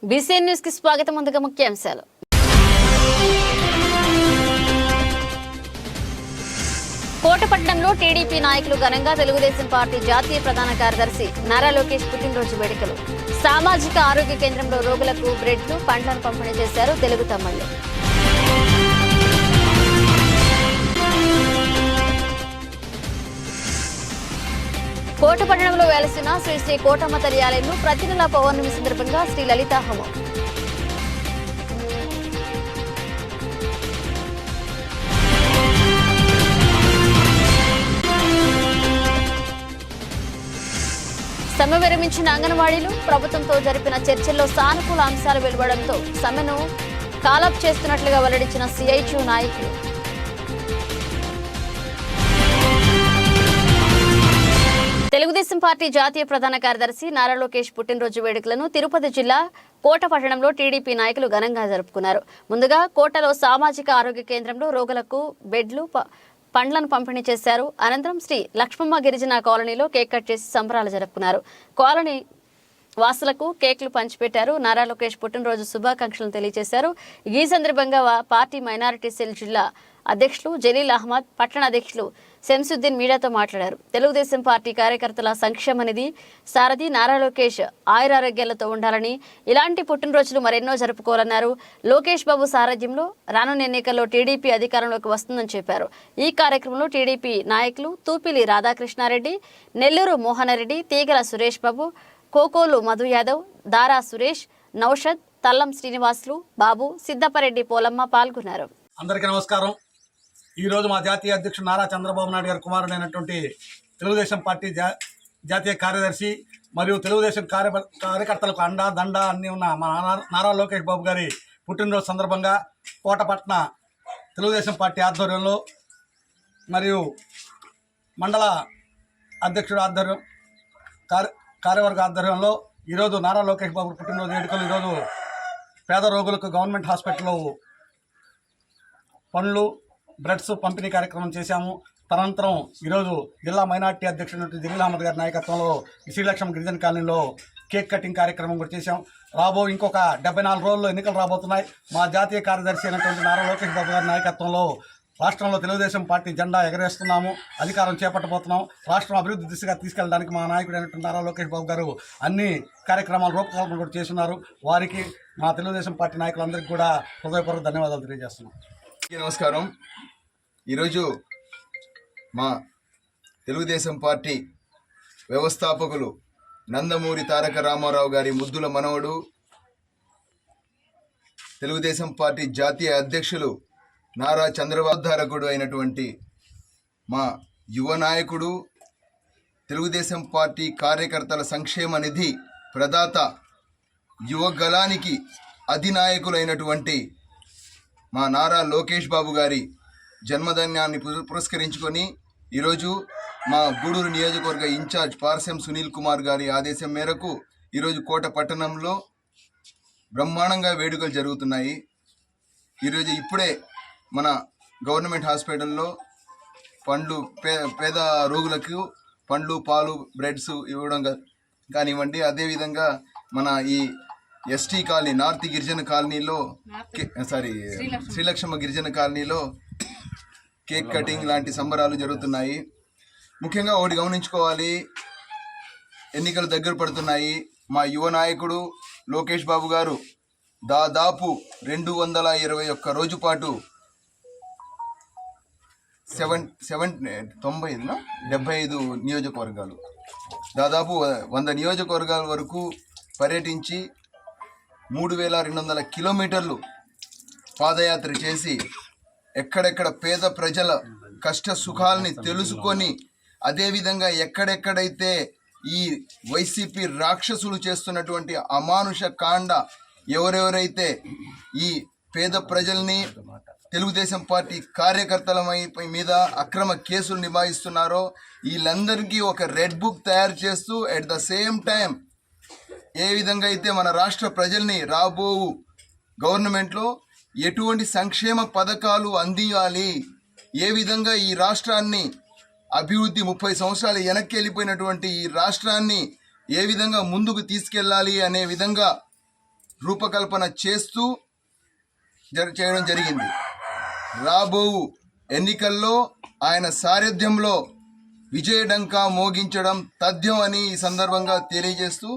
BCN news కి స్వాగతం. ముందుగా ముఖ్యాంశాలు. కోటపట్నంలో టీడీపీ నాయకులు ఘనంగా తెలుగుదేశం పార్టీ జాతీయ ప్రధాన కార్యదర్శి నారా లోకేష్ పుట్టినరోజు వేడుకలు. సామాజిక ఆరోగ్య కేంద్రంలో రోగులకు బ్రెడ్లు, పండ్లను పంపిణీ చేశారు తెలుగు తమ్ముళ్లు. కోటపట్నంలో వెలసిన శ్రీ శ్రీ కోటమ్మ తల్లి ఆలయంలో ప్రతి నెల పౌర్ణమి సందర్భంగా శ్రీ లలితా హోమం. సమ్మె విరమించిన అంగన్వాడీలు ప్రభుత్వంతో జరిపిన చర్చల్లో సానుకూల అంశాలు వెలువడంతో సమ్మెను కాలప్ చేస్తున్నట్లుగా వెల్లడించిన సిఐటియు నాయకులు. తెలుగుదేశం పార్టీ జాతీయ ప్రధాన కార్యదర్శి నారా లోకేష్ పుట్టినరోజు వేడుకలను తిరుపతి జిల్లా కోటపట్టణంలో టీడీపీ నాయకులు ఘనంగా జరుపుకున్నారు. ముందుగా కోటలో సామాజిక ఆరోగ్య కేంద్రంలో రోగులకు బెడ్లు, పండ్లను పంపిణీ చేశారు. అనంతరం శ్రీ లక్ష్మమ్మ గిరిజన కాలనీలో కేక్ కట్ చేసి సంబరాలు జరుపుకున్నారు. కాలనీ వాసులకు కేక్లు పంచిపెట్టారు. నారా లోకేష్ పుట్టినరోజు శుభాకాంక్షలను తెలియజేశారు. ఈ సందర్భంగా పార్టీ మైనారిటీ సెల్ జిల్లా అధ్యక్షులు జలీల్ అహ్మద్, పట్టణ అధ్యక్షులు శంసుద్దీన్ మీడియాతో మాట్లాడారు. తెలుగుదేశం పార్టీ కార్యకర్తల సంక్షేమ నిధి సారథి నారా లోకేష్ ఆయురారోగ్యాలతో ఉండాలని, ఇలాంటి పుట్టినరోజులు మరెన్నో జరుపుకోవాలన్నారు. లోకేష్ బాబు సారథ్యంలో రానున్న ఎన్నికల్లో టీడీపీ అధికారంలోకి వస్తుందని చెప్పారు. ఈ కార్యక్రమంలో టీడీపీ నాయకులు తూపిలి రాధాకృష్ణారెడ్డి, నెల్లూరు మోహనరెడ్డి, తీగల సురేష్ బాబు, కోకోలు మధు యాదవ్, దారా సురేష్, నౌషద్, తల్లం శ్రీనివాసులు, బాబు, సిద్దపరెడ్డి, పోలమ్మ పాల్గొన్నారు. అందరికీ నమస్కారం. ఈరోజు మా జాతీయ అధ్యక్షుడు నారా చంద్రబాబు నాయుడు గారి కుమారుడైనటువంటి తెలుగుదేశం పార్టీ జాతీయ కార్యదర్శి మరియు తెలుగుదేశం కార్యకర్తలకు అండా దండ అన్నీ ఉన్న మా నారా లోకేష్ బాబు గారి పుట్టినరోజు సందర్భంగా కోటపట్న తెలుగుదేశం పార్టీ ఆధ్వర్యంలో మరియు మండల అధ్యక్షుడు ఆధ్వర్యం కార్యవర్గ ఆధ్వర్యంలో ఈరోజు నారా లోకేష్ బాబు పుట్టినరోజు వేడుకలు ఈరోజు పేద రోగులకు గవర్నమెంట్ హాస్పిటల్లో పండ్లు, బ్రెడ్స్ పంపిణీ కార్యక్రమం చేశాము. తదనంతరం ఈరోజు జిల్లా మైనార్టీ అధ్యక్షుడు జలీల్ అహ్మద్ గారి నాయకత్వంలో శ్రీలక్ష్మ గిరిజన కాలనీలో కేక్ కటింగ్ కార్యక్రమం కూడా చేశాం. ఇంకొక 74 రోజుల్లో ఎన్నికలు రాబోతున్నాయి. మా జాతీయ కార్యదర్శి అయినటువంటి నారా లోకేష్ బాబు గారి నాయకత్వంలో రాష్ట్రంలో తెలుగుదేశం పార్టీ జెండా ఎగరేస్తున్నాము, అధికారం చేపట్టబోతున్నాం. రాష్ట్రం అభివృద్ధి దిశగా తీసుకెళ్ళడానికి మా నాయకుడు అయినటువంటి నారా లోకేష్ బాబు గారు అన్ని కార్యక్రమాలు రూపకల్పన కూడా చేస్తున్నారు. వారికి మా తెలుగుదేశం పార్టీ నాయకులందరికీ కూడా హృదయపూర్వక ధన్యవాదాలు తెలియజేస్తున్నాం. నమస్కారం. ఈరోజు మా తెలుగుదేశం పార్టీ వ్యవస్థాపకులు నందమూరి తారక రామారావు గారి ముద్దుల మనవడు, తెలుగుదేశం పార్టీ జాతీయ అధ్యక్షులు నారా చంద్రబాబు ధారకుడు అయినటువంటి మా యువ నాయకుడు, తెలుగుదేశం పార్టీ కార్యకర్తల సంక్షేమ నిధి ప్రదాత, యువగలానికి అధినాయకులైనటువంటి మా నారా లోకేష్ బాబు గారి జన్మదినాన్ని పురస్కరించుకొని ఈరోజు మా గూడూరు నియోజకవర్గ ఇన్ఛార్జ్ పార్సెం సునీల్ కుమార్ గారి ఆదేశం మేరకు ఈరోజు కోట పట్టణంలో బ్రహ్మాండంగా వేడుకలు జరుగుతున్నాయి. ఈరోజు ఇప్పుడే మన గవర్నమెంట్ హాస్పిటల్లో పండ్లు, పేద రోగులకు పండ్లు, పాలు, బ్రెడ్స్ ఇవ్వడం కానివ్వండి, అదేవిధంగా మన ఈ ఎస్టీ కాలనీ, నార్త్ గిరిజన కాలనీలో శ్రీలక్ష్మ గిరిజన కాలనీలో కేక్ కటింగ్ లాంటి సంబరాలు జరుగుతున్నాయి. ముఖ్యంగా ఒకటి గమనించుకోవాలి, ఎన్నికలు దగ్గర పడుతున్నాయి. మా యువ నాయకుడు లోకేష్ బాబు గారు దాదాపు 221 రోజు పాటు 75 నియోజకవర్గాలు, దాదాపు 100 నియోజకవర్గాల వరకు పర్యటించి 3200 కిలోమీటర్లు పాదయాత్ర చేసి ఎక్కడెక్కడ పేద ప్రజల కష్ట సుఖాలని తెలుసుకొని, అదేవిధంగా ఎక్కడెక్కడైతే ఈ వైసీపీ రాక్షసులు చేస్తున్నటువంటి అమానుష కాండ, ఎవరెవరైతే ఈ పేద ప్రజల్ని, తెలుగుదేశం పార్టీ కార్యకర్తల మీద అక్రమ కేసులు నిభాయిస్తున్నారో వీళ్ళందరికీ ఒక రెడ్ బుక్ తయారు చేస్తూ ఎట్ ద సేమ్ టైం ఏ విధంగా అయితే మన రాష్ట్ర ప్రజల్ని రాబో గవర్నమెంట్లో ఎటువంటి సంక్షేమ పథకాలు అందియాలి, ఏ విధంగా ఈ రాష్ట్రాన్ని అభివృద్ధి 30 సంవత్సరాలు వెనక్కి వెళ్ళిపోయినటువంటి ఈ రాష్ట్రాన్ని ఏ విధంగా ముందుకు తీసుకెళ్ళాలి అనే విధంగా రూపకల్పన చేస్తూ చేయడం జరిగింది. రాబో ఎన్నికల్లో ఆయన సారథ్యంలో విజయడంకా మోగించడం తథ్యం అని ఈ సందర్భంగా తెలియజేస్తూ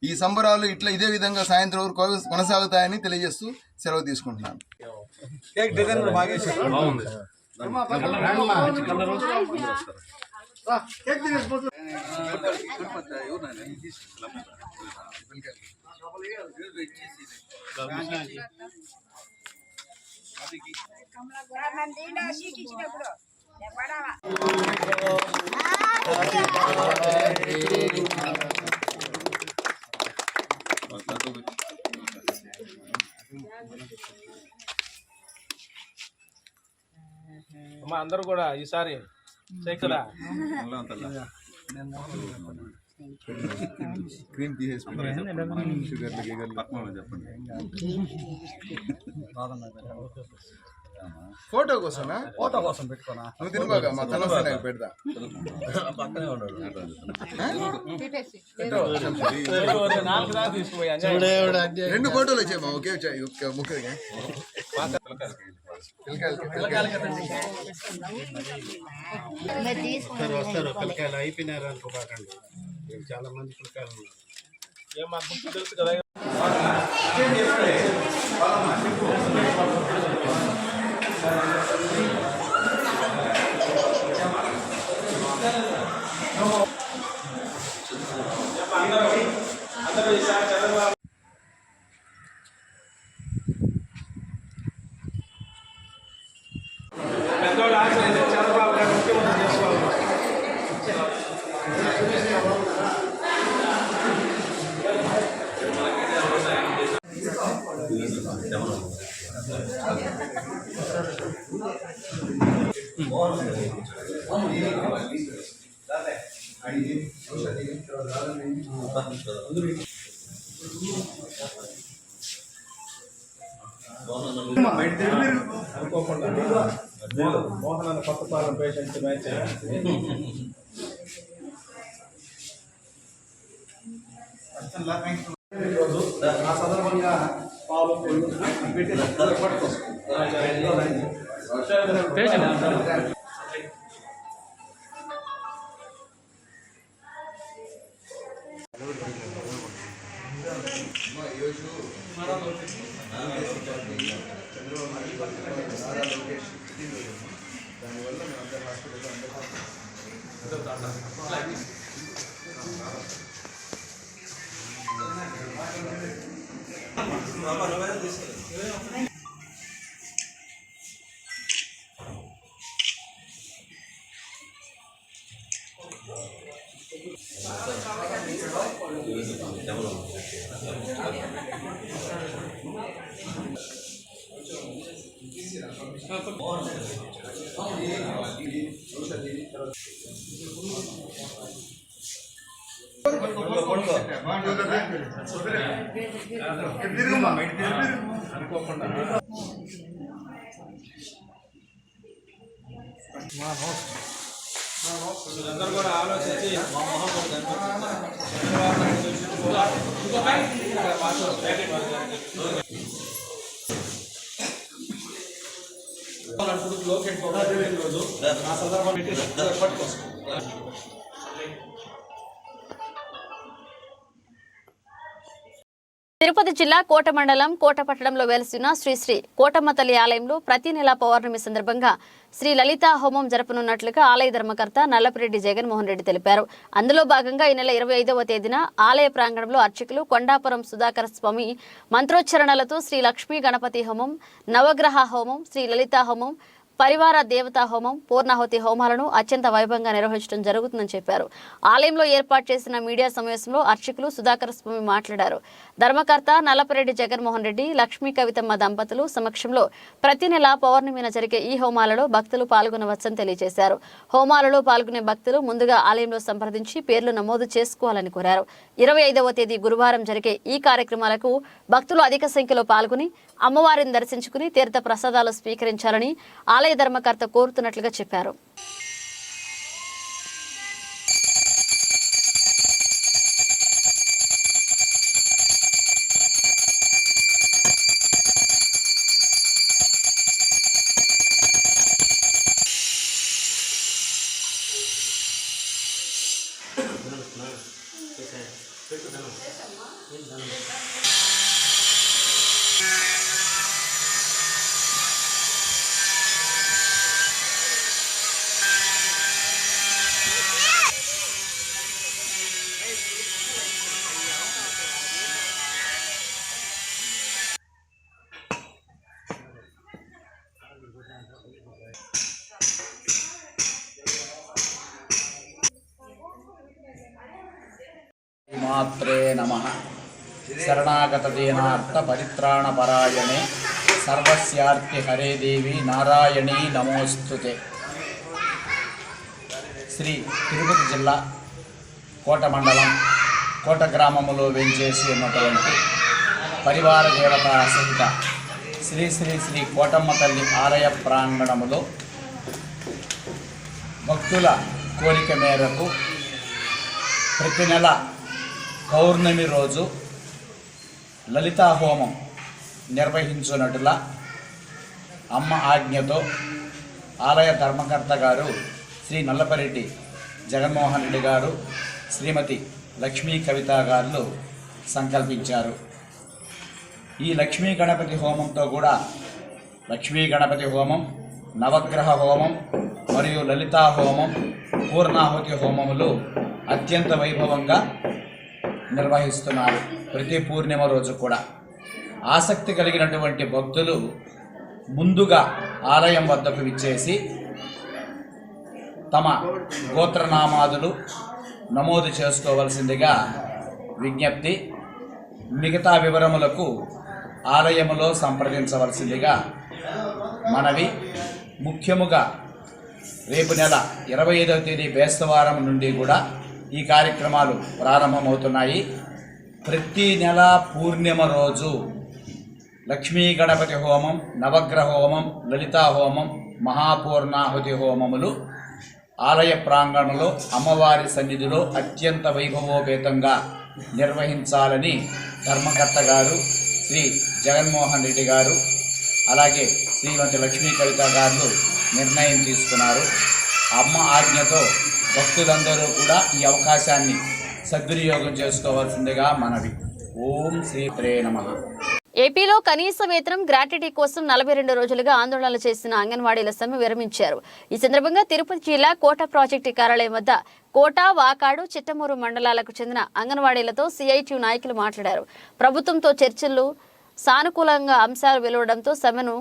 ఈ సంబరాలు ఇదే విధంగా సాయంత్రం వరకు కొనసాగుతాయని తెలియజేస్తూ సెలవు తీసుకుంటున్నాను. అమ్మ అందరూ కూడా ఈసారి శేఖరా క్రీమ్ తీసేసి ఫోటో కోసమా? ఫోటో కోసం పెట్టుకోనా? నువ్వు తినబాగా మా తల పెడతా. రెండు ఫోటోలు వచ్చాయమ్మా ఒకే వచ్చాయి ముఖ్యంగా. వస్తారు పిల్లకాయలు అయిపోయినారు అనుకోబాకండి, చాలా మంది పిల్లకాయలు ఉన్నారు. ఏం మాకు గుర్తు తెలుసు కదా. అందరూ ఈసారి చంద్రబాబు పెద్దోళ్ళు ఆశ చంద్రబాబు గారు ముఖ్యమంత్రి చేసుకోవాలి. అనుకోకుండా మోహన్ అన్న కొత్తపాలెం పేషెంట్ మ్యాచ్ ఈరోజు ఆ సందర్భంగా పాలు పెట్టి దానివల్ల మేము అందరు హాస్పిటల్ అనుకోకుండా అందరూ కూడా ఆలోచించి లోకేట్ రోజు ఆ సందర్భం పెట్టి పట్టుకోసం తిరుపతి జిల్లా కోట మండలం కోటపట్టణంలో వెలిసిన శ్రీ శ్రీ కోటమ్మ తల్లి ఆలయంలో ప్రతి నెల పౌర్ణమి సందర్భంగా శ్రీ లలితా హోమం జరపనున్నట్లుగా ఆలయ ధర్మకర్త నల్లపురెడ్డి జగన్మోహన్ రెడ్డి తెలిపారు. అందులో భాగంగా ఈ నెల 25వ తేదీన ఆలయ ప్రాంగణంలో అర్చకులు కొండాపురం సుధాకర స్వామి మంత్రోచ్చరణలతో శ్రీ లక్ష్మీ గణపతి హోమం, నవగ్రహ హోమం, శ్రీ లలితా హోమం, పరివార దేవతా హోమం, పూర్ణాహుతి హోమాలను అత్యంత వైభవంగా నిర్వహించడం జరుగుతుందని చెప్పారు. ఆలయంలో ఏర్పాటు చేసిన మీడియా సమావేశంలో అర్చకులు సుధాకర స్వామి మాట్లాడారు. ధర్మకర్త నల్లపురెడ్డి జగన్మోహన్ రెడ్డి, లక్ష్మీ కవితమ్మ దంపతులు సమక్షంలో ప్రతి నెల పౌర్ణమిన జరిగే ఈ హోమాలలో భక్తులు పాల్గొనవచ్చని తెలియజేశారు. హోమాలలో పాల్గొనే భక్తులు ముందుగా ఆలయంలో సంప్రదించి పేర్లు నమోదు చేసుకోవాలని కోరారు. 25వ తేదీ గురువారం జరిగే ఈ కార్యక్రమాలకు భక్తులు అధిక సంఖ్యలో పాల్గొని అమ్మవారిని దర్శించుకుని తీర్థ ప్రసాదాలు స్వీకరించాలని ఆలయ ధర్మకర్త కోరుతున్నట్లుగా చెప్పారు. మాత్రే నమః. శరణాగత దీనార్థ పరిత్రాణ పరాయణే సర్వస్యార్తి హరే దేవి నారాయణీ నమోస్తుతే. శ్రీ తిరుపతి జిల్లా కోట మండలం కోట గ్రామములో వెంచేసి ఉన్నటువంటి పరివార దేవత సహిత శ్రీ శ్రీ శ్రీ కోటమ్మ తల్లి ఆలయ ప్రాంగణములో భక్తుల కోరిక మేరకు ప్రతి నెల పౌర్ణమి రోజు లలితా హోమం నిర్వహించున్నట్ల అమ్మ ఆజ్ఞతో ఆలయ ధర్మకర్త గారు శ్రీ నల్లపరెడ్డి జగన్మోహన్ రెడ్డి గారు, శ్రీమతి లక్ష్మీ కవిత గారు సంకల్పించారు. ఈ లక్ష్మీ గణపతి హోమంతో కూడా లక్ష్మీ గణపతి హోమం, నవగ్రహ హోమం మరియు లలితా హోమం, పూర్ణాహుతి హోమములు అత్యంత వైభవంగా నిర్వహిస్తున్నారు. ప్రతి పూర్ణిమ రోజు కూడా ఆసక్తి కలిగినటువంటి భక్తులు ముందుగా ఆలయం వద్దకు విచ్చేసి తమ గోత్రనామాదులు నమోదు చేసుకోవలసిందిగా విజ్ఞప్తి. మిగతా వివరములకు ఆలయములో సంప్రదించవలసిందిగా మనవి. ముఖ్యముగా రేపు నెల 25వ తేదీ బేస్తవారం నుండి కూడా ఈ కార్యక్రమాలు ప్రారంభమవుతున్నాయి. ప్రతి నెల పూర్ణిమ రోజు లక్ష్మీ గణపతి హోమం, నవగ్రహ హోమం, లలితా హోమం, మహాపూర్ణాహుతి హోమములు ఆలయ ప్రాంగణంలో అమ్మవారి సన్నిధిలో అత్యంత వైభవోపేతంగా నిర్వహించాలని ధర్మకర్త గారు శ్రీ జగన్మోహన్ రెడ్డి గారు, అలాగే శ్రీమతి లక్ష్మీ కవిత గారు నిర్ణయం తీసుకున్నారు. అమ్మ ఆజ్ఞతో భక్తులందరూ కూడా ఈ అవకాశాన్ని సద్వినియోగం చేసుకోవాల్సిందిగా మనవి. ఓం శ్రీత్రే నమః. ఏపీలో కనీస వేతనం గ్రాట్యుటీ కోసం 42 రోజులుగా ఆందోళనలు చేసిన అంగన్వాడీల సమ్మె విరమించారు. ఈ సందర్భంగా తిరుపతి జిల్లా కోట ప్రాజెక్టు కార్యాలయం వద్ద కోట, వాకాడు, చిట్టమూరు మండలాలకు చెందిన అంగన్వాడీలతో సిఐటియు నాయకులు మాట్లాడారు. ప్రభుత్వంతో చర్చలు సానుకూలంగా అంశాలు వెలువడంతో సమ్మెను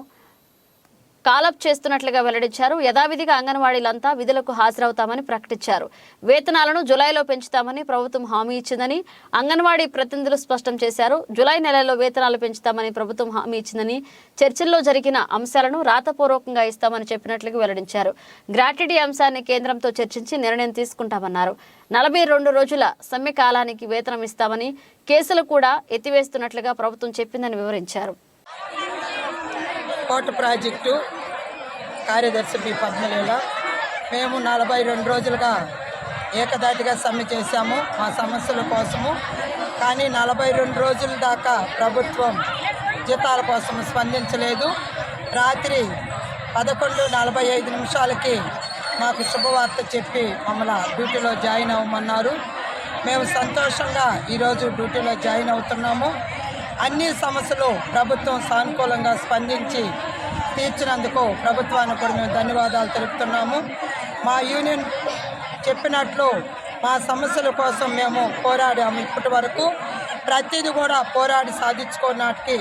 కాలప్ చేస్తున్నట్లుగా వెల్లడించారు. యథావిధిగా అంగన్వాడీలంతా విధులకు హాజరవుతామని ప్రకటించారు. వేతనాలను జులైలో పెంచుతామని ప్రభుత్వం హామీ ఇచ్చిందని అంగన్వాడీ ప్రతినిధులు స్పష్టం చేశారు. జులై నెలలో వేతనాలు పెంచుతామని ప్రభుత్వం హామీ ఇచ్చిందని, చర్చల్లో జరిగిన అంశాలను రాతపూర్వకంగా ఇస్తామని చెప్పినట్లుగా వెల్లడించారు. గ్రాట్యుటీ అంశాన్ని కేంద్రంతో చర్చించి నిర్ణయం తీసుకుంటామన్నారు. 42 రోజుల సమ్మె కాలానికి వేతనం ఇస్తామని, కేసులు కూడా ఎత్తివేస్తున్నట్లుగా ప్రభుత్వం చెప్పిందని వివరించారు. కోట ప్రాజెక్టు కార్యదర్శి బి పద్మలీల. మేము 42 రోజులుగా ఏకదాటిగా సమ్మె చేశాము మా సమస్యల కోసము. కానీ 42 రోజుల దాకా ప్రభుత్వం జీతాల కోసం స్పందించలేదు. రాత్రి 11:45 మాకు శుభవార్త చెప్పి మమ్మల్ని డ్యూటీలో జాయిన్ అవ్వమన్నారు. మేము సంతోషంగా ఈరోజు డ్యూటీలో జాయిన్ అవుతున్నాము. అన్ని సమస్యలు ప్రభుత్వం సానుకూలంగా స్పందించి తీర్చినందుకు ప్రభుత్వానికి కూడా మేము ధన్యవాదాలు తెలుపుతున్నాము. మా యూనియన్ చెప్పినట్లు మా సమస్యల కోసం మేము పోరాడాము. ఇప్పటి వరకు ప్రతిదీ కూడా పోరాడి సాధించుకోవడానికి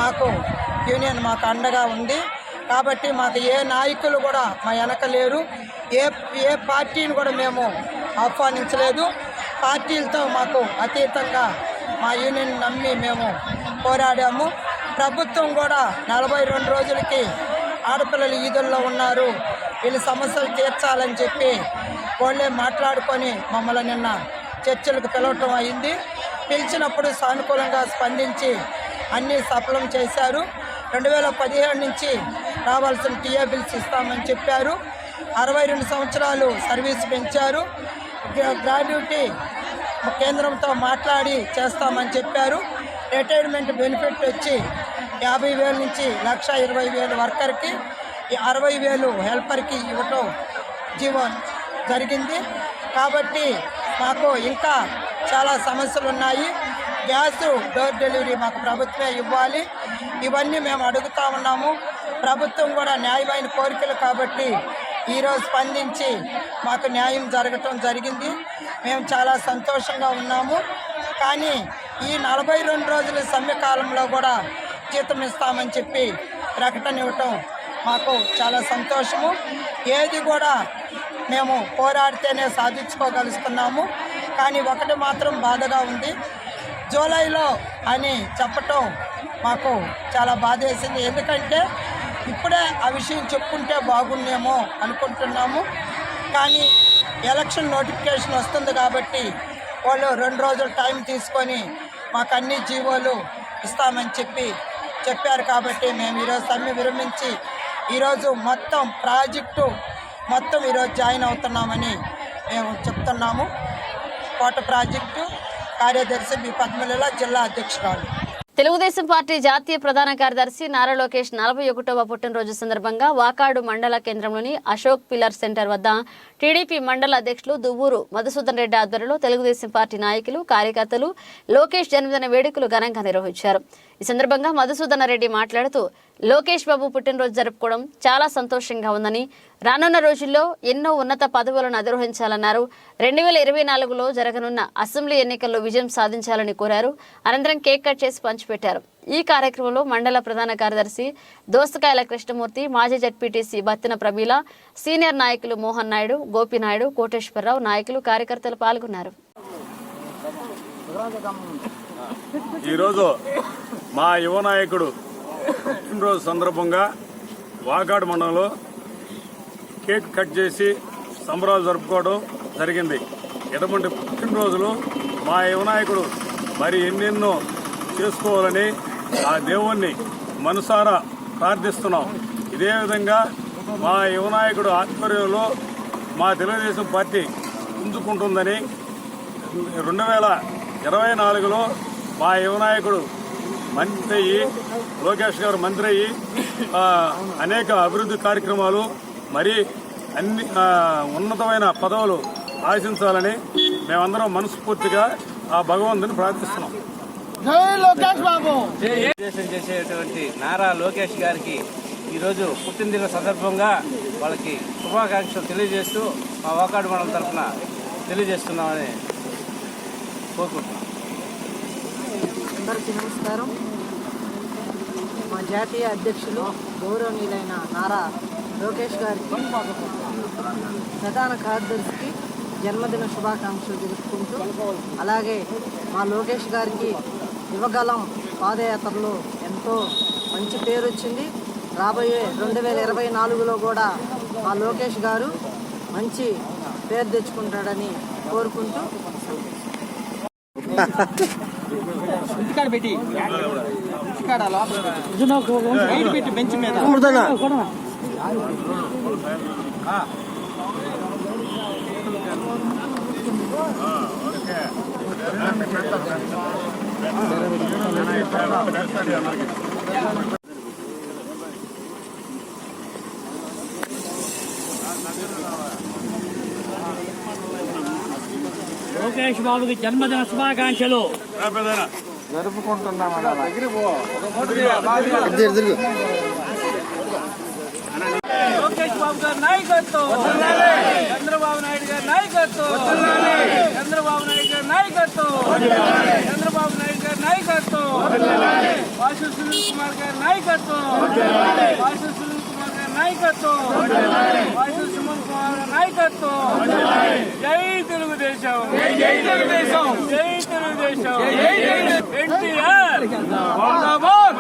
మాకు యూనియన్ మాకు అండగా ఉంది. కాబట్టి మాకు ఏ నాయకులు కూడా మా వెనక లేరు. ఏ పార్టీని కూడా మేము ఆహ్వానించలేదు. పార్టీలతో మాకు అతీతంగా మా యూనియన్ నమ్మి మేము పోరాడాము. ప్రభుత్వం కూడా 42 రోజులకి ఆడపిల్లలు ఈదుల్లో ఉన్నారు, వీళ్ళ సమస్యలు తీర్చాలని చెప్పి వాళ్ళే మాట్లాడుకొని మమ్మల్ని నిన్న చర్చలకు పిలవటం అయింది. పిలిచినప్పుడు సానుకూలంగా స్పందించి అన్నీ సఫలం చేశారు. 2017 నుంచి రావాల్సిన టీఏ బిల్స్ ఇస్తామని చెప్పారు. 62 సంవత్సరాలు సర్వీస్ పెంచారు. గ్రాడ్యుటీ కేంద్రంతో మాట్లాడి చేస్తామని చెప్పారు. రిటైర్మెంట్ బెనిఫిట్ వచ్చి 50,000 నుంచి 1,20,000 వర్కర్కి, 60,000 హెల్పర్కి ఇవ్వటం జీవో జరిగింది. కాబట్టి మాకు ఇంకా చాలా సమస్యలు ఉన్నాయి. గ్యాస్ డోర్ డెలివరీ మాకు ప్రభుత్వమే ఇవ్వాలి. ఇవన్నీ మేము అడుగుతా ఉన్నాము. ప్రభుత్వం కూడా న్యాయమైన కోరికలు కాబట్టి ఈరోజు స్పందించి మాకు న్యాయం జరగటం జరిగింది. మేము చాలా సంతోషంగా ఉన్నాము. కానీ ఈ 42 రోజుల సమ్మె కాలంలో కూడా జీతం ఇస్తామని చెప్పి ప్రకటన ఇవ్వటం మాకు చాలా సంతోషము. ఏది కూడా మేము పోరాడితేనే సాధించుకోగలుగుతున్నాము. కానీ ఒకటి మాత్రం బాధగా ఉంది, జూలైలో అని చెప్పటం మాకు చాలా బాధేసింది. ఎందుకంటే ఇప్పుడే ఆ విషయం చెప్పుకుంటే బాగుండేమో అనుకుంటున్నాము. కానీ ఎలక్షన్ నోటిఫికేషన్ వస్తుంది కాబట్టి వాళ్ళు 2 రోజులు టైం తీసుకొని మాకు అన్ని జీవోలు ఇస్తామని చెప్పారు. కాబట్టి మేము ఈరోజు సమ్మె విరమించి ఈరోజు మొత్తం ప్రాజెక్టు ఈరోజు జాయిన్ అవుతున్నామని మేము చెప్తున్నాము. కోట ప్రాజెక్టు కార్యదర్శి బి పద్మలీల, జిల్లా అధ్యక్షురాలు. తెలుగుదేశం పార్టీ జాతీయ ప్రధాన కార్యదర్శి నారా లోకేష్ 41వ పుట్టినరోజు సందర్భంగా వాకాడు మండల కేంద్రంలోని అశోక్ పిల్లర్ సెంటర్ వద్ద టీడీపీ మండల అధ్యక్షులు దువ్వూరు మధుసూదన్ రెడ్డి ఆధ్వర్యంలో తెలుగుదేశం పార్టీ నాయకులు, కార్యకర్తలు లోకేష్ జన్మదిన వేడుకలు ఘనంగా నిర్వహించారు. ఈ సందర్భంగా మధుసూదన్ రెడ్డి మాట్లాడుతూ లోకేష్ బాబు పుట్టినరోజు జరుపుకోవడం చాలా సంతోషంగా ఉందని, రానున్న రోజుల్లో ఎన్నో ఉన్నత పదవులను అధిరోహించాలన్నారు. 2024లో జరగనున్న అసెంబ్లీ ఎన్నికల్లో విజయం సాధించాలని కోరారు. అనంతరం కేక్ కట్ చేసి పంచిపెట్టారు. ఈ కార్యక్రమంలో మండల ప్రధాన కార్యదర్శి దోసకాయల కృష్ణమూర్తి, మాజీ జడ్పీటీసీ బత్తిన ప్రమీల, సీనియర్ నాయకులు మోహన్ నాయుడు, గోపినాయుడు, కోటేశ్వరరావు, నాయకులు, కార్యకర్తలు పాల్గొన్నారు. ఈరోజు మా యువ నాయకుడు పుట్టినరోజు సందర్భంగా వాకాడు మండలంలో కేక్ కట్ చేసి సంబరాలు జరుపుకోవడం జరిగింది. ఎటువంటి పుట్టినరోజులు మా యువ నాయకుడు మరి ఎన్నెన్నో చేసుకోవాలని ఆ దేవుణ్ణి మనసారా ప్రార్థిస్తున్నాం. ఇదే విధంగా మా యువ నాయకుడు ఆధ్వర్యంలో మా తెలుగుదేశం పార్టీ పుంజుకుంటుందని 2024లో మా యువ నాయకుడు మంత్రి అయ్యి, లోకేష్ గారు మంత్రి అయ్యి అనేక అభివృద్ధి కార్యక్రమాలు మరి అన్ని ఉన్నతమైన పదవులు ఆశించాలని మేమందరం మనస్ఫూర్తిగా ఆ భగవంతుని ప్రార్థిస్తున్నాం. చేసేటువంటి నారా లోకేష్ గారికి ఈరోజు పుట్టినదిన సందర్భంగా వాళ్ళకి శుభాకాంక్షలు తెలియజేస్తూ మా వాకాడు మండలం తరఫున తెలియజేస్తున్నామని కోరుకుంటున్నాం. అందరికీ నమస్కారం. మా జాతీయ అధ్యక్షులు గౌరవనీయులైన నారా లోకేష్ గారికి ప్రధాన కార్యదర్శికి జన్మదిన శుభాకాంక్షలు తెలుపుకుంటూ, అలాగే మా లోకేష్ గారికి యువగలం పాదయాత్రలో ఎంతో మంచి పేరు వచ్చింది. రాబోయే 2024లో కూడా మా లోకేష్ గారు మంచి పేరు తెచ్చుకుంటాడని కోరుకుంటూ బెంచ్ మీద లోకేష్ బాబుకి జన్మదిన శుభాకాంక్షలు జరుపుకుంటున్నాం. లోకేష్ బాబు గారి నాయకత్వం, చంద్రబాబు నాయుడు గారి నాయకత్వం, చంద్రబాబు నాయుడు గారి నాయకత్వం, చంద్రబాబు నాయుడు గారి నాయకత్వం, వాసు సునీల్ కుమార్ గారి నాయకత్వం, వాసు సునీల్ కుమార్ గారి నాయకత్వం, వాసు సుమన్ కుమార్ గారి నాయకత్వం. జై తెలుగుదేశం, జై తెలుగుదేశం, జై తెలుగుదేశం. ఎన్టీఆర్ జిందాబాద్,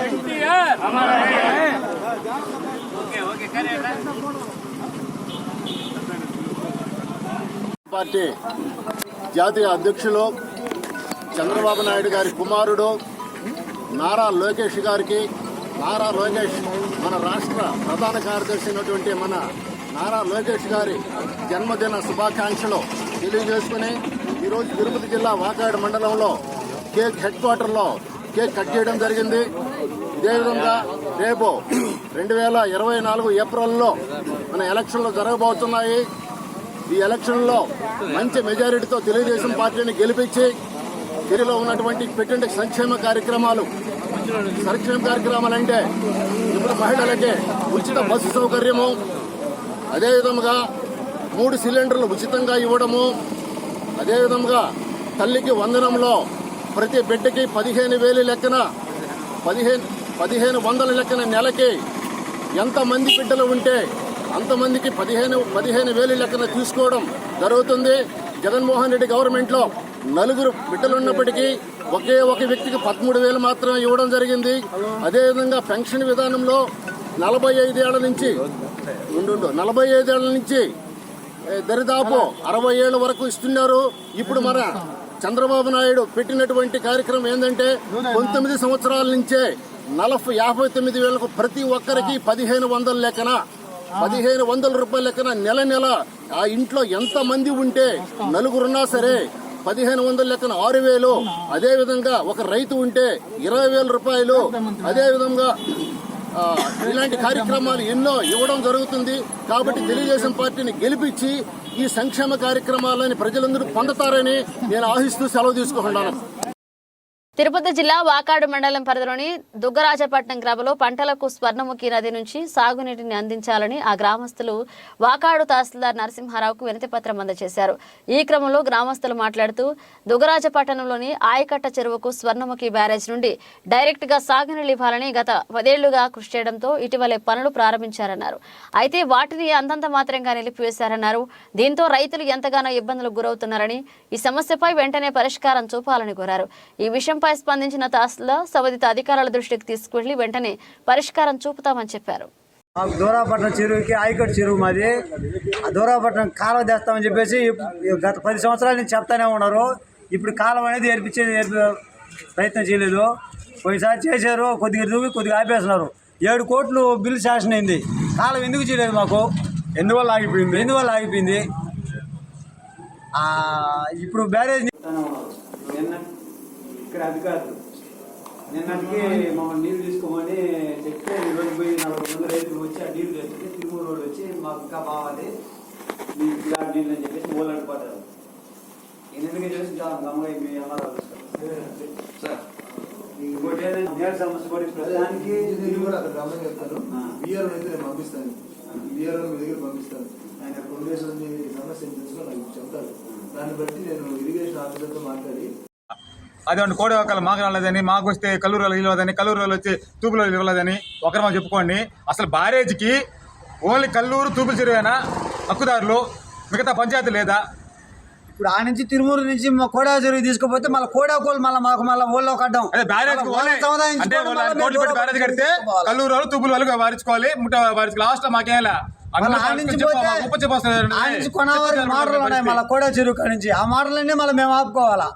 ఎన్టీఆర్. పార్టీ జాతీయ అధ్యక్షులు చంద్రబాబు నాయుడు గారి కుమారుడు నారా లోకేష్ గారికి, నారా లోకేష్ మన రాష్ట్ర ప్రధాన కార్యదర్శి అయినటువంటి మన నారా లోకేష్ గారి జన్మదిన శుభాకాంక్షలు తెలియజేసుకుని ఈరోజు తిరుపతి జిల్లా వాకాడు మండలంలో హెడ్ క్వార్టర్లో కేక్ కట్ చేయడం జరిగింది. ఇదేవిధంగా రేపు 2024 ఏప్రిల్లో మన ఎలక్షన్లు జరగబోతున్నాయి. ఈ ఎలక్షన్లో మంచి మెజారిటీతో తెలుగుదేశం పార్టీని గెలిపించి తిరిగిలో ఉన్నటువంటి పెట్టిన సంక్షేమ కార్యక్రమాలు అంటే ఇప్పుడు మహిళలకి ఉచిత బస్సు సౌకర్యము, అదేవిధంగా 3 సిలిండర్లు ఉచితంగా ఇవ్వడము, అదేవిధంగా తల్లికి వందనంలో ప్రతి బిడ్డకి 15,000 లెక్కన 1,500 లెక్కన నెలకి ఎంతమంది బిడ్డలు ఉంటే అంతమందికి 15,000 లెక్కన తీసుకోవడం జరుగుతుంది. జగన్మోహన్ రెడ్డి గవర్నమెంట్లో 4 బిడ్డలున్నప్పటికీ ఒకే ఒక వ్యక్తికి 13,000 మాత్రమే ఇవ్వడం జరిగింది. అదేవిధంగా పెన్షన్ విధానంలో 45 ఏళ్ల నుంచి దరిదాపు 60 ఏళ్ల వరకు ఇస్తున్నారు. ఇప్పుడు మన చంద్రబాబు నాయుడు పెట్టినటువంటి కార్యక్రమం ఏంటంటే 19 సంవత్సరాల నుంచే 59,000కు ప్రతి ఒక్కరికి 1,500 లెక్కన 1,500 రూపాయల లెక్కన నెల ఆ ఇంట్లో ఎంత మంది ఉంటే 4 ఉన్నా సరే 1,500 లెక్కన 6,000. అదేవిధంగా ఒక రైతు ఉంటే 20,000 రూపాయలు. అదేవిధంగా ఇలాంటి కార్యక్రమాలు ఎన్నో ఇవ్వడం జరుగుతుంది. కాబట్టి తెలుగుదేశం పార్టీని గెలిపించి ఈ సంక్షేమ కార్యక్రమాలని ప్రజలందరూ పొందుతారని నేను ఆశిస్తూ సెలవు తీసుకుంటున్నాను. తిరుపతి జిల్లా వాకాడు మండలం పరిధిలోని దుగ్గరాజపట్నం గ్రామంలో పంటలకు స్వర్ణముఖి నది నుంచి సాగునీటిని అందించాలని ఆ గ్రామస్తులు వాకాడు తహసీల్దార్ నరసింహారావుకు వినతి పత్రం అందజేశారు. ఈ క్రమంలో గ్రామస్తులు మాట్లాడుతూ దుగ్గరాజపట్నంలోని ఆయకట్ట చెరువుకు స్వర్ణముఖి బ్యారేజ్ నుండి డైరెక్ట్ గా సాగునీళ్లు ఇవ్వాలని గత 10 ఏళ్లుగా కృషి చేయడంతో ఇటీవలే పనులు ప్రారంభించారన్నారు. అయితే వాటిని అంతంత మాత్రంగా నిలిపివేశారన్నారు. దీంతో రైతులు ఎంతగానో ఇబ్బందులకు గురవుతున్నారని ఈ సమస్యపై వెంటనే పరిష్కారం చూపాలని కోరారు. ఈ విషయంపై స్పందించిన తహసీల్దార్ సంబంధిత అధికారుల దృష్టికి తీసుకువెళ్లి వెంటనే పరిష్కారం చూపుతామని చెప్పారు. దూరాపట్నం చెరువుకి ఆయకట్టు చెరువు మాది. ఆ దూరాపట్నం కాలువ తెస్తామని చెప్పేసి గత 10 సంవత్సరాల నుంచి చెప్తానే ఉన్నారు. ఇప్పుడు కాలువ అనేది ఏర్పించేది ప్రయత్నం చేయలేదు. పోయినసారి చేశారు, కొద్దిగా దూవి కొద్దిగా ఆపేస్తున్నారు. 7 కోట్లు బిల్లు శాంక్షన్ అయింది. కాలువ ఎందుకు చేయలేదు మాకు? ఎందువల్ల ఆగిపోయింది? ఇప్పుడు బ్యారేజ్ ఇక్కడ అధికారులు నిన్నటికి మమ్మల్ని నీళ్ళు తీసుకోమని చెప్తే ఈరోజు పోయి 40 మంది రైతులు వచ్చి ఆ నీళ్ళు తెచ్చుకుంటే తిరుమల రోడ్డు వచ్చి మాకు ఇంకా బావాలి మీకు ఇలాంటి నీళ్ళు అని చెప్పేసి మూలు అడిపోతారు. ఎందుకంటే చేసి చాలా గమ్ముగా మీ అన్నారు సార్. ఇంకోటి ఏదైనా నేల సమస్య కూడా ప్రధానికి కూడా అక్కడ గమ్ముగా చెప్తారు. బిఆర్ అయితే నేను పంపిస్తాను, బిఆర్ మీ దగ్గర పంపిస్తాను. ఆయన 2 డేస్ సమస్య తెలుసుకొని నాకు చెప్తారు. దాన్ని బట్టి నేను ఇరిగేషన్ ఆఫీసర్తో మాట్లాడి అదేమంటే కోడవకాల మాకు రాలేదని, మాకు వస్తే కల్లూరులో ఇవ్వలేదని, కల్లూరులో వచ్చి తూపులో ఇవ్వలేదని ఒకరు మనం చెప్పుకోండి. అసలు బ్యారేజ్కి ఓన్లీ కల్లూరు తూపుల చెరువేనా హక్కుదారులు, మిగతా పంచాయతీ లేదా? ఇప్పుడు ఆ నుంచి తిరుమూరు నుంచి కోడా చెరువు తీసుకుపోతే మళ్ళీ కోడాకోలు మాకు ఊళ్ళో కట్టడం. అదే బ్యారేజ్ అంటే కోట్లు పెట్టి బ్యారేజ్ కడితే కల్లూరు వాళ్ళు తూపుల వాళ్ళు వారించుకోవాలి. లాస్ట్ లో మాకేలా మాటలు ఉన్నాయి మళ్ళీ కోడా చెరువు కాడి నుంచి. ఆ మాటలన్నీ మళ్ళీ మేము ఆపుకోవాలా?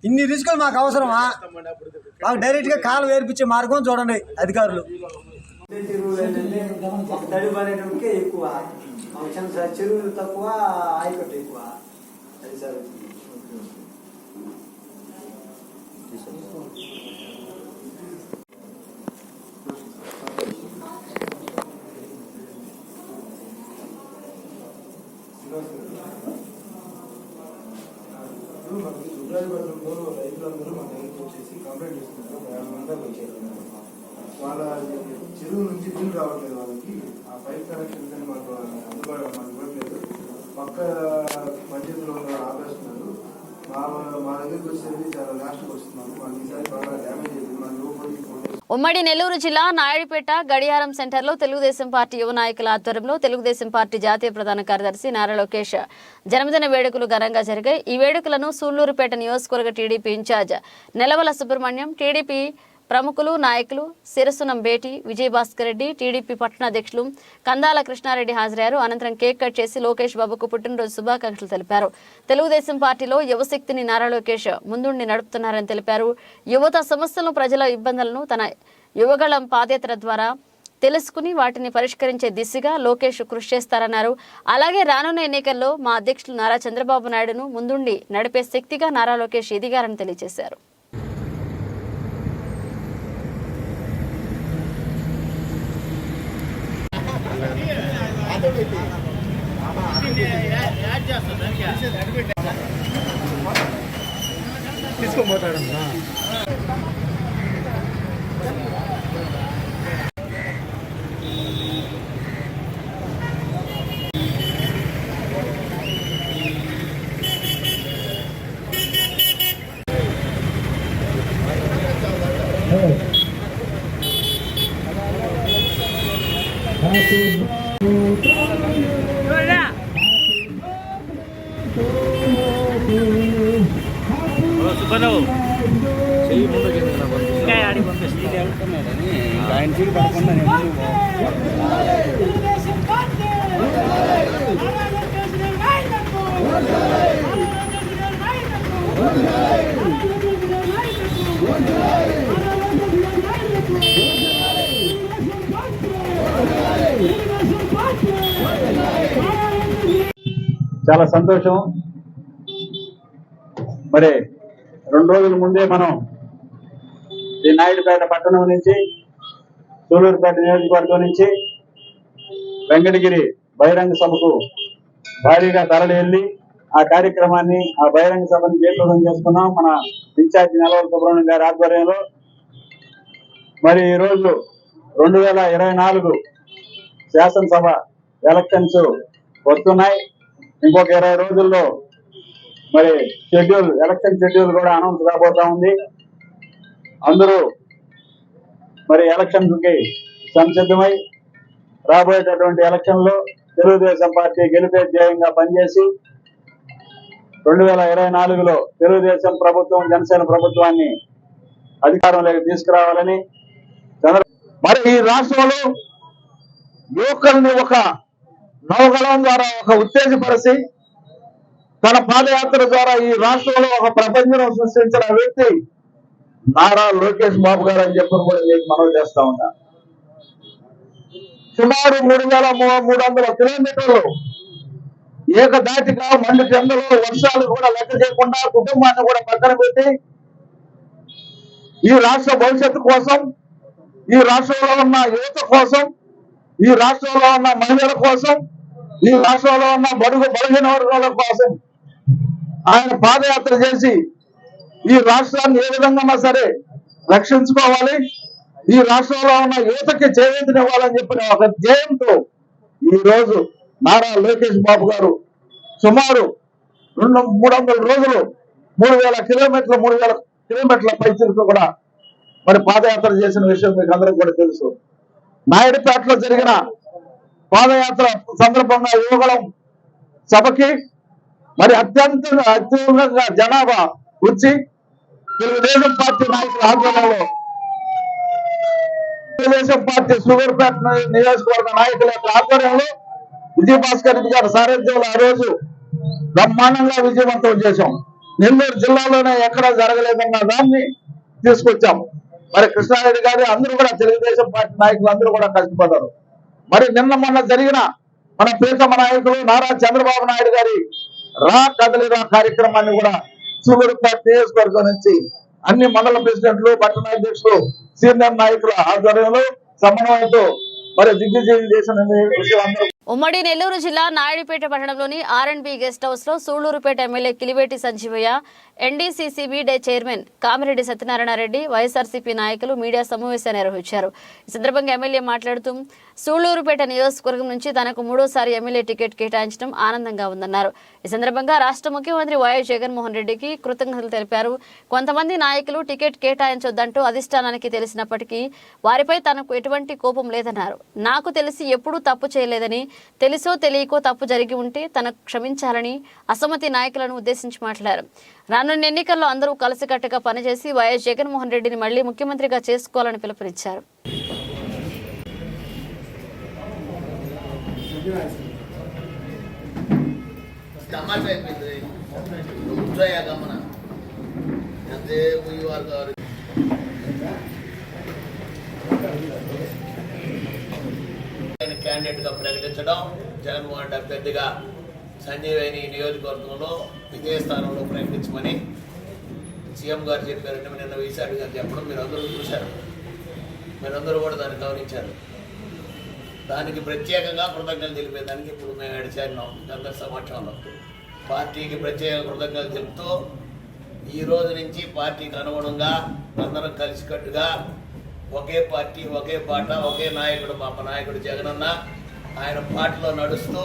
ఇన్ని రిస్కులు మాకు అవసరమా? మాకు డైరెక్ట్ గా కాలు వేర్పించే మార్గం చూడండి అధికారులు. ఎక్కువ చెరువులు తక్కువ, ఆయకట్టు ఎక్కువ. అది సార్ రైతులందరూ మా దగ్గరికి వచ్చేసి కంప్లైంట్ ఇస్తున్నారు. 50 మంది వచ్చారు. వాళ్ళ చెరువు నుంచి నీళ్ళు రావట్లేదు. వాళ్ళకి ఆ పైప్ కనెక్షన్స్ అని మాకు ఇవ్వట్లేదు. పక్క పంచాయతీలో ఆపేస్తున్నారు. మా దగ్గరికి వచ్చేసరికి చాలా లాస్ట్కి వస్తున్నాము. మాకు ఈసారి బాగా డ్యామేజ్ అయింది. మా ఉమ్మడి నెల్లూరు జిల్లా నాయుడుపేట గడియారం సెంటర్లో తెలుగుదేశం పార్టీ యువ నాయకుల ఆధ్వర్యంలో తెలుగుదేశం పార్టీ జాతీయ ప్రధాన కార్యదర్శి నారా లోకేష్ జన్మదిన వేడుకలు ఘనంగా జరిగాయి. ఈ వేడుకలను సూళ్లూరుపేట నియోజకవర్గ TDP incharge Nelavala Subrahmanyam, TDP ప్రముఖులు నాయకులు శిరసునం బేటి, విజయభాస్కర్ రెడ్డి, టీడీపీ పట్టణ అధ్యక్షులు కందాల కృష్ణారెడ్డి హాజరయ్యారు. అనంతరం కేక్ కట్ చేసి లోకేష్ బాబుకు పుట్టినరోజు శుభాకాంక్షలు తెలిపారు. తెలుగుదేశం పార్టీలో యువశక్తిని నారా లోకేష్ ముందుండి నడుపుతున్నారని తెలిపారు. యువత సమస్యలను, ప్రజల ఇబ్బందులను తన యువగళం పాదయాత్ర ద్వారా తెలుసుకుని వాటిని పరిష్కరించే దిశగా లోకేష్ కృషి చేస్తారన్నారు. అలాగే రానున్న ఎన్నికల్లో మా అధ్యక్షులు నారా చంద్రబాబు నాయుడును ముందుండి నడిపే శక్తిగా నారా లోకేష్ ఎదిగారని తెలియజేశారు. సుబ్బరావు చెయ్యి ముందుకు ఇంకా ఆడికి పంపిస్తుంది వెళ్తున్నాడని ఇంకా ఆయన చూడు పడకుండా చాలా సంతోషం. మరి 2 రోజుల ముందే మనం ఈ నాయుడుపేట పట్టణం నుంచి, సూలూరుపేట నియోజకవర్గం నుంచి వెంకటగిరి బహిరంగ సభకు భారీగా తరలి వెళ్ళి ఆ కార్యక్రమాన్ని, ఆ బహిరంగ సభను జయప్రదం చేసుకున్నాం మన ఇన్ఛార్జి నెలవల సుబ్రహ్మణ్యం గారి ఆధ్వర్యంలో. మరి ఈరోజు 2024 శాసనసభ ఎలక్షన్స్ వస్తున్నాయి. ఇంకొక 20 రోజుల్లో మరి ఎలక్షన్ షెడ్యూల్ కూడా అనౌన్స్ కాబోతా ఉంది. అందరూ మరి ఎలక్షన్ కి సంసిద్ధమై రాబోయేటటువంటి ఎలక్షన్ లో తెలుగుదేశం పార్టీ గెలిపే ధ్యేయంగా పనిచేసి 2024లో తెలుగుదేశం ప్రభుత్వం, జనసేన ప్రభుత్వాన్ని అధికారంలోకి తీసుకురావాలని మరి ఈ రాష్ట్రంలో యువకుల్ని ఒక నవగలం ద్వారా ఒక ఉత్తేజపరిచి తన పాదయాత్ర ద్వారా ఈ రాష్ట్రంలో ఒక ప్రపంచం సృష్టించిన వ్యక్తి నారా లోకేష్ బాబు గారు అని చెప్పి కూడా మీకు మనవి చేస్తా ఉన్నా. సుమారు 3300 కిలోమీటర్లు ఏకదాటిగా మండు టెండలు, వర్షాలు కూడా లెక్క చేయకుండా కుటుంబాన్ని కూడా పక్కన పెట్టి ఈ రాష్ట్ర భవిష్యత్తు కోసం, ఈ రాష్ట్రంలో ఉన్న యువత కోసం, ఈ రాష్ట్రంలో ఉన్న మహిళల కోసం, ఈ రాష్ట్రంలో ఉన్న బలహీన వర్గాల కోసం ఆయన పాదయాత్ర చేసి ఈ రాష్ట్రాన్ని ఏ విధంగా సరే రక్షించుకోవాలి, ఈ రాష్ట్రంలో ఉన్న యువతకి చేయూతనివ్వాలని చెప్పిన ఒక ధ్యేయంతో ఈ రోజు నారా లోకేష్ బాబు గారు సుమారు 300 రోజులు 3000 కిలోమీటర్ల పైచలకు కూడా మరి పాదయాత్ర చేసిన విషయం మీకు అందరికీ కూడా తెలుసు. నాయుడుపేటలో జరిగిన పాదయాత్ర సందర్భంగా యువగళం సభకి మరి అత్యధికంగా జనాభా వచ్చి తెలుగుదేశం పార్టీ నాయకుల ఆధ్వర్యంలో, తెలుగుదేశం పార్టీ సూలూరుపేట నియోజకవర్గ నాయకుల యొక్క ఆధ్వర్యంలో విజయభాస్కర్ రెడ్డి గారి సారథ్యంలో ఆ రోజు బ్రహ్మాండంగా విజయవంతం చేశాం. నెల్లూరు జిల్లాలోనే ఎక్కడా జరగలేదన్న దాన్ని తీసుకొచ్చాం. మరి కృష్ణారెడ్డి గారు అందరూ కూడా తెలుగుదేశం పార్టీ నాయకులు అందరూ కూడా కష్టపడ్డారు. మరి మొన్న జరిగిన మన ప్రీతమ నాయకులు నారా చంద్రబాబు నాయుడు గారి కదలిరా కార్యక్రమాన్ని కూడా సూలూరుపేట నియోజకవర్గం నుంచి అన్ని మండల ప్రెసిడెంట్లు, పట్టణాధ్యక్షులు, సీనియర్ నాయకుల ఆధ్వర్యంలో సమన్వయంతో మరి దిగ్విజయం చేసిన విషయం అందరూ. ఉమ్మడి నెల్లూరు జిల్లా నాయుడుపేట పట్టణంలోని R&B గెస్ట్ హౌస్ లో సూళ్లూరుపేట ఎమ్మెల్యే కిలివేటి సంజీవయ్య, NDCCB డే చైర్మన్ కామిరెడ్డి సత్యనారాయణ రెడ్డి, వైఎస్ఆర్సీపీ నాయకులు మీడియా సమావేశాన్ని నిర్వహించారు. ఈ సందర్భంగా ఎమ్మెల్యే మాట్లాడుతూ సూళ్లూరుపేట నియోజకవర్గం నుంచి తనకు 3వ ఎమ్మెల్యే టికెట్ కేటాయించడం ఆనందంగా ఉందన్నారు. ఈ సందర్భంగా రాష్ట్ర ముఖ్యమంత్రి వైఎస్ జగన్మోహన్ రెడ్డికి కృతజ్ఞతలు తెలిపారు. కొంతమంది నాయకులు టికెట్ కేటాయించొద్దంటూ అధిష్టానానికి తెలిసినప్పటికీ వారిపై తనకు ఎటువంటి కోపం లేదన్నారు. నాకు తెలిసి ఎప్పుడూ తప్పు చేయలేదని, తెలుసో తెలియకో తప్పు జరిగి ఉంటే తనకు క్షమించాలని అసమ్మతి నాయకులను ఉద్దేశించి మాట్లాడారు. రానున్న ఎన్నికల్లో అందరూ కలిసికట్టుగా పనిచేసి వైఎస్ జగన్మోహన్ రెడ్డిని మళ్లీ ముఖ్యమంత్రిగా చేసుకోవాలని పిలుపునిచ్చారు. క్యాండిడేట్ గా ప్రకటించడం, జగన్మోహన్ రెడ్డి అభ్యర్థిగా సంజీవయ్యని నియోజకవర్గంలో విజయస్థానంలో ప్రకటించమని సీఎం గారు చెప్పారంటే నిన్న వీసారి గారు చెప్పడం మీరు అందరూ చూశారు, మీరందరూ కూడా దాన్ని గమనించారు. దానికి ప్రత్యేకంగా కృతజ్ఞతలు తెలిపేదానికి ఇప్పుడు మేము చేరినాం అందరి సమక్షంలో. పార్టీకి ప్రత్యేక కృతజ్ఞతలు చెప్తూ ఈ రోజు నుంచి పార్టీకి అనుగుణంగా అందరం కలిసికట్టుగా ఒకే పార్టీ, ఒకే పాట, ఒకే నాయకుడు, మా నాయకుడు జగనన్న ఆయన పాటలో నడుస్తూ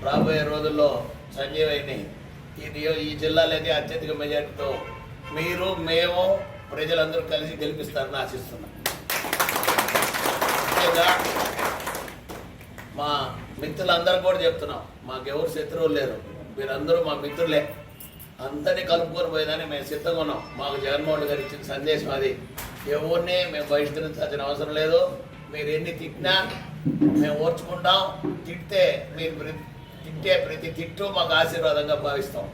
రాబోయే రోజుల్లో సంజీవయ్యని ఈ జిల్లాలోకి అత్యధిక మెజార్టీతో మీరు, మేము, ప్రజలందరూ కలిసి గెలిపిస్తారని ఆశిస్తున్నాం. ముఖ్యంగా మా మిత్రులందరూ కూడా చెప్తున్నాం, మాకెవరు శత్రువులు లేరు, మీరందరూ మా మిత్రులే, అందరినీ కలుపుకొని పోయేదాన్ని మేము సిద్ధంగా ఉన్నాం. మాకు జగన్మోహన్ గారు ఇచ్చిన సందేశం అది. ఎవరిని మేము బహిష్కరించాల్సిన అవసరం లేదు. మీరు ఎన్ని తిట్టినా మేము ఓర్చుకుంటాం. తిట్టే ప్రతి తిట్టు మాకు ఆశీర్వాదంగా భావిస్తాం.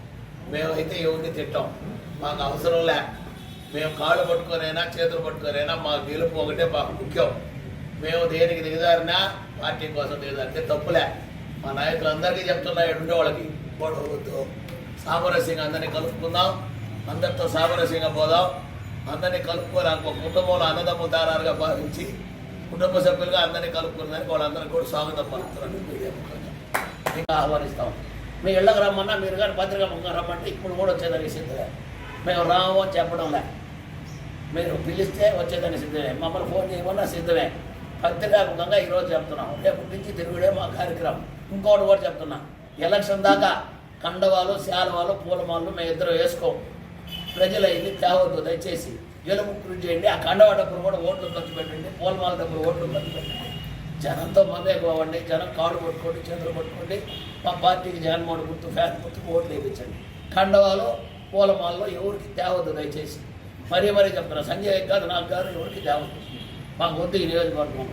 మేమైతే ఎవరిని తిట్టాం, మాకు అవసరం లే. మేము కాళ్ళు పట్టుకొనైనా చేతులు పట్టుకొనైనా మా గెలుపు ఒకటే మాకు ముఖ్యం. మేము దేనికి దిగజారినా పార్టీ కోసం దిగజారితే తప్పులే. మా నాయకులందరికీ చెప్తున్నా, ఉండే వాళ్ళకి గొడవద్దు, సామరస్యంగా అందరినీ కలుపుకుందాం, అందరితో సామరస్యంగా పోదాం, అందరినీ కలుపుకొని ఒక కుటుంబంలో అన్నదమ్ముల దారాలుగా భావించి కుటుంబ సభ్యులుగా అందరినీ కలుపుకునేదానికి వాళ్ళందరికీ కూడా స్వాగతం పలుకుతున్నాను. ఇంకా ఆహ్వానిస్తాం. మీ ఇళ్ళకి రమ్మన్నా మీరు కానీ పత్రిక రమ్మంటే ఇప్పుడు కూడా వచ్చేదానికి సిద్ధమే. మేము రాము అని చెప్పడంలే, మీరు పిలిస్తే వచ్చేదానికి సిద్ధమే. మమ్మల్ని ఫోన్ చేయమన్నా సిద్ధమే. పత్రికాముఖంగా ఈరోజు చెప్తున్నాం, రేపటి నుంచి తిరుగుడే మా కార్యక్రమం. ఇంకోటి కూడా చెప్తున్నా, ఎలక్షన్ దాకా కండవాలు, శాలువాలు, పూలమాలు మేము ఇద్దరు వేసుకోం. ప్రజలు అయింది తేవద్దు, దయచేసి గెలుపు కృషి చేయండి. ఆ కండవా డబ్బులు కూడా ఓట్లు ఖర్చు పెట్టండి, పూలమాల డబ్బులు ఓట్లు ఖర్చు పెట్టండి. జనంతో మమేకమండి, జనం కాళ్ళు పట్టుకోండి, చేతులు పట్టుకోండి. మా పార్టీకి జగన్మోహన్ గుర్తు, ఫ్యాన్ గుర్తుకు ఓట్లు వేయించండి. కండవాలు, పూలమాలలో ఎవరికి తేవద్దు దయచేసి. మరీ చెప్తున్నా, సంజయ్ కాదు, నాకు కాదు, ఎవరికి తేవద్దు. మాకు వద్దు ఈ నియోజకవర్గం.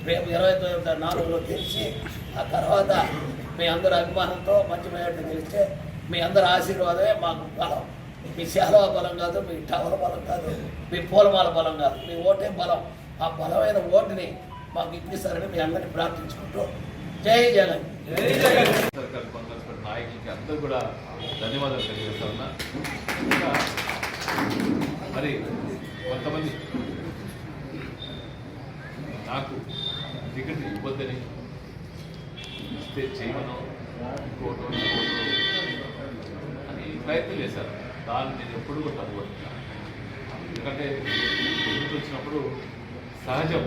రేపు 29/4 తెలిసి ఆ తర్వాత మీ అందరి అభిమానంతో మంచి మేయర్ని గెలిస్తే మీ అందరి ఆశీర్వాదమే మాకు బలం. మీ శాలువ బలం కాదు, మీ టవల బలం కాదు, మీ పూలమాల బలం కాదు, మీ ఓటే బలం. ఆ బలమైన ఓటుని మాకు ఇప్పిస్తారని మీ అందరినీ ప్రార్థించుకుంటూ జై జగన్. నాయకులకి అందరూ కూడా ధన్యవాదాలు తెలియజేస్తా ఉన్నా. మరి కొంతమంది నాకు టికెట్ ఇవ్వద్దని ఇస్తే చేయమనో ఇంకోటో అని ప్రయత్నం చేశారు. దాన్ని నేను ఎప్పుడు కూడా తగ్గబడుతున్నాను. ఎందుకంటే ఎదురు వచ్చినప్పుడు సహజం.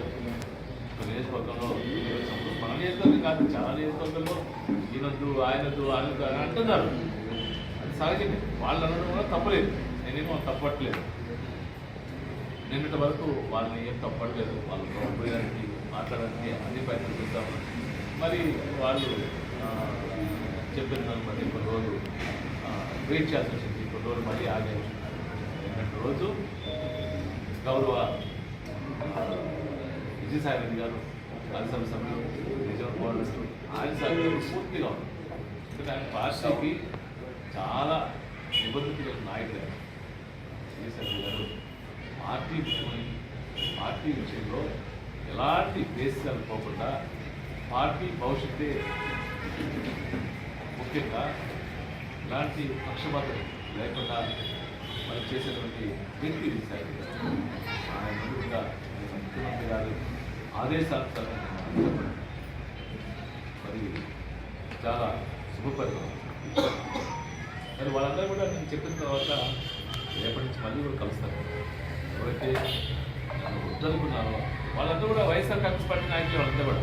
నియోజకవర్గంలో వచ్చినప్పుడు మన నియోజకవర్గం కాదు, చాలా నియోజకవర్గంలో ఈయనొద్దు, ఆయనొద్దు, ఆయనొద్దు అని అంటున్నారు. అది సహజమే. వాళ్ళు అనడం కూడా తప్పలేదు, నేనేమో తప్పట్లేదు. నిన్నటి వరకు వాళ్ళని ఏం తప్పట్లేదు. వాళ్ళతో పోయడానికి, మాట్లాడడానికి అన్ని ప్రయత్నం చేస్తాము. మరి వాళ్ళు చెప్పిన దాన్ని బట్టి కొన్ని రోజులు వెయిట్ చేయాల్సి వచ్చింది, కొన్ని రోజులు మళ్ళీ ఆగారు. నిన్నటి రోజు గౌరవ విజయసాయి గారు, రాజ్యసభ సభ్యులు, నిజాం కోఆర్డినేటర్, ఆయన సభ్యులు పూర్తిగా ఉంది. ఎందుకంటే ఆయన పార్టీకి చాలా నిబద్ధత నాయకుడే. విజయసాయి గారు పార్టీ విషయంలో ఎలాంటి దేశాలు పోకుండా పార్టీ భవిష్యత్తే ముఖ్యంగా ఎలాంటి పక్షపాతం లేకుండా మనం చేసేటువంటి వ్యక్తి విజయసాయి గారు. ఆయన ముందుగా ముఖ్యమంత్రి గారు ఆదేశానుసారం మరి చాలా శుభపరిణామం. మరి వాళ్ళందరూ కూడా నేను చెప్పిన తర్వాత రేపటి నుంచి మళ్ళీ కూడా కలుస్తారు. ఎవరైతే వద్దనుకున్నారో వాళ్ళందరూ కూడా వైఎస్ఆర్ కాంగ్రెస్ పార్టీ నాయకులు. వాళ్ళంతా కూడా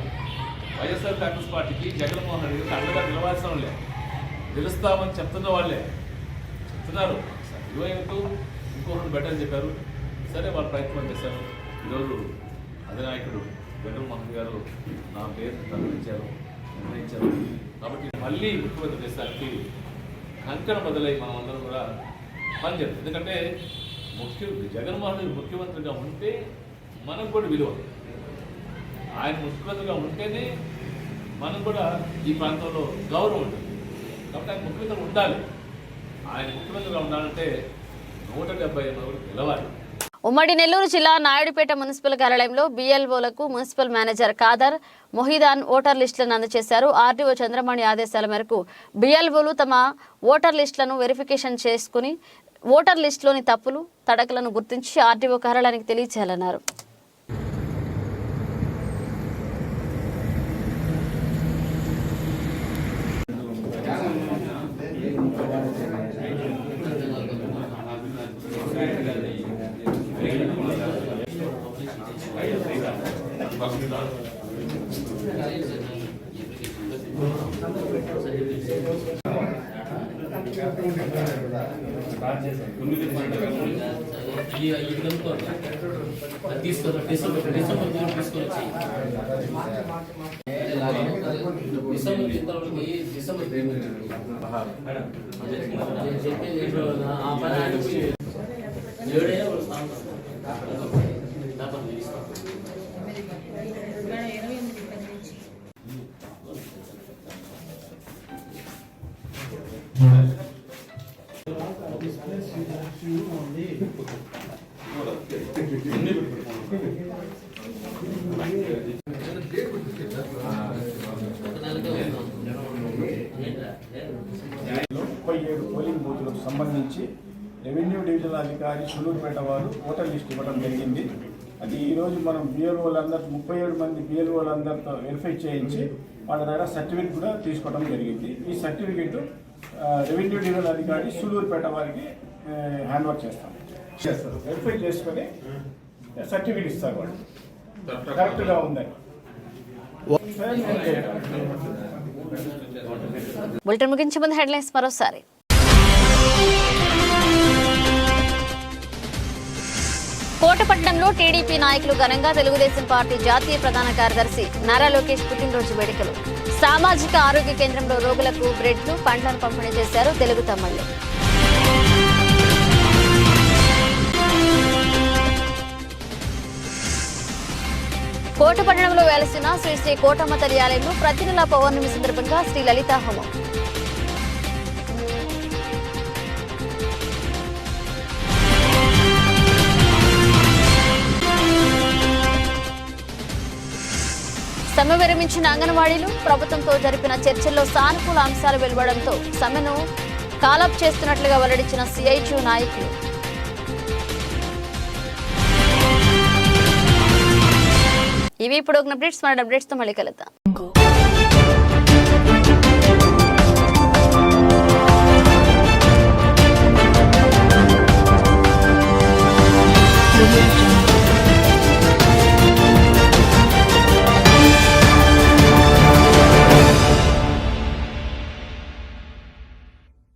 వైఎస్ఆర్ కాంగ్రెస్ పార్టీకి జగన్మోహన్ రెడ్డి గారికి అండగా నిలవాల్సిన వాళ్ళే, నిలుస్తామని చెప్తున్న వాళ్ళే చెప్తున్నారు. ఇరవైతో ఇంకొకరు బెటర్ చెప్పారు. సరే, వాళ్ళు ప్రయత్నం చేశారు. ఈరోజు అధినాయకుడు జగన్మోహన్ గారు నా పేరు తరలించారు, నిర్ణయించారు. కాబట్టి మళ్ళీ ముఖ్యమంత్రి చేసేదానికి కంకణ బదులై మనం అందరం కూడా పనిచేయాలి. ఎందుకంటే జగన్మోహన్ రెడ్డి ముఖ్యమంత్రిగా ఉంటే మనకు కూడా విలువ. ఆయన ముఖ్యమంత్రిగా ఉంటేనే మనం కూడా ఈ ప్రాంతంలో గౌరవం ఉంటుంది. కాబట్టి ఆయన ముఖ్యమంత్రి ఉండాలి. ఆయన ముఖ్యమంత్రిగా ఉండాలంటే 175 నిలవాలి. ఉమ్మడి నెల్లూరు జిల్లా నాయుడుపేట మున్సిపల్ కార్యాలయంలో BLOలకు మున్సిపల్ మేనేజర్ ఖాదర్ మొహిదాన్ ఓటర్ లిస్టులను అందజేశారు. ఆర్డీఓ చంద్రమణి ఆదేశాల మేరకు BLOలు తమ ఓటర్ లిస్టులను వెరిఫికేషన్ చేసుకుని ఓటర్ లిస్టులోని తప్పులు, తడకలను గుర్తించి ఆర్డీఓ కార్యాలయానికి తెలియజేయాలన్నారు. పోలింగ్ బూతులకు సంబంధించి రెవెన్యూ డివిజనల్ అధికారి సులూరుపేట వారు ఓటర్ లిస్ట్ ఇవ్వడం జరిగింది. అది ఈరోజు మనం బిఎల్ఓలందరూ 37 మంది బిఎల్ఓలందరితో వెరిఫై చేయించి వాళ్ళ దగ్గర సర్టిఫికేట్ కూడా తీసుకోవడం జరిగింది. ఈ సర్టిఫికేట్ రెవెన్యూ డివిజనల్ అధికారి సులూరుపేట వారికి హ్యాండ్ ఓవర్ చేస్తారు. వెరిఫై చేసుకొని సర్టిఫికేట్ ఇస్తారు. వాళ్ళు కరెక్ట్గా ఉందని. బులెటిన్ ముగించే ముందు హెడ్లైన్స్ మరోసారి. కోటపట్నంలో టీడీపీ నాయకులు ఘనంగా తెలుగుదేశం పార్టీ జాతీయ ప్రధాన కార్యదర్శి నారా లోకేష్ పుట్టినరోజు వేడుకలు. సామాజిక ఆరోగ్య కేంద్రంలో రోగులకు బ్రెడ్లు, పండ్లను పంపిణీ చేశారు తెలుగు తమ్ముళ్లు. కోటపట్నంలో వెలసిన శ్రీ శ్రీ కోటమ్మ తల్లి ఆలయంలో ప్రతి నెల పౌర్ణమి సందర్భంగా శ్రీ లలితా హోమం. సమ్మె విరమించిన అంగన్వాడీలు ప్రభుత్వంతో జరిపిన చర్చల్లో సానుకూల అంశాలు వెలువడంతో సమ్మెను కాలప్ చేస్తున్నట్లుగా వెల్లడించిన సిఐటియు నాయకులు. ఇవి ఇప్పుడు ఒక అప్డేట్స్, మన అప్డేట్స్తో మళ్ళీ కలుద్దాం.